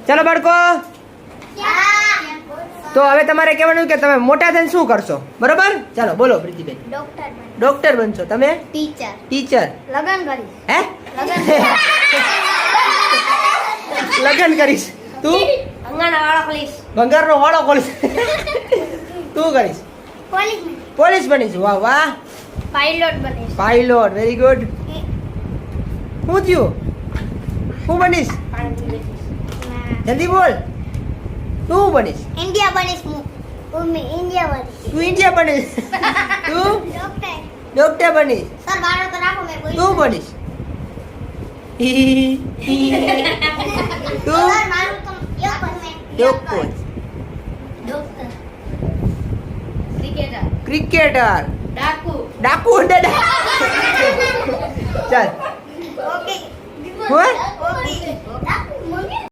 ચાલો બાળકો, તો હવે તમારે કહેવાનું કે તમે મોટા થઈને શું કરશો, બરોબર? ચાલો બોલો પ્રીતિબેન. ડોક્ટર બનશો. તમે? ટીચર. હે? લગન કરીશ. તું? ભંગારનો વાળો ખોલીશ. તું કરીશ? પોલીસ બનીશ. વાહ વાહ. પાયલોટ. Very good. શું થયું? શું બનીશ? જલ્દી બોલ. તું બનીશ? इंडिया बनिस इंडिया बनिस તું ઇન્ડિયા બનીશ. તું ડોક્ટર બનીશ. सर बारो तो राखो मैं कोई તું બનીશ. તું सर मारो तो यो पर मैं ડોક્ટર. Doctor cricketer. डाकू ડાકુ. ચાલ ओके હોય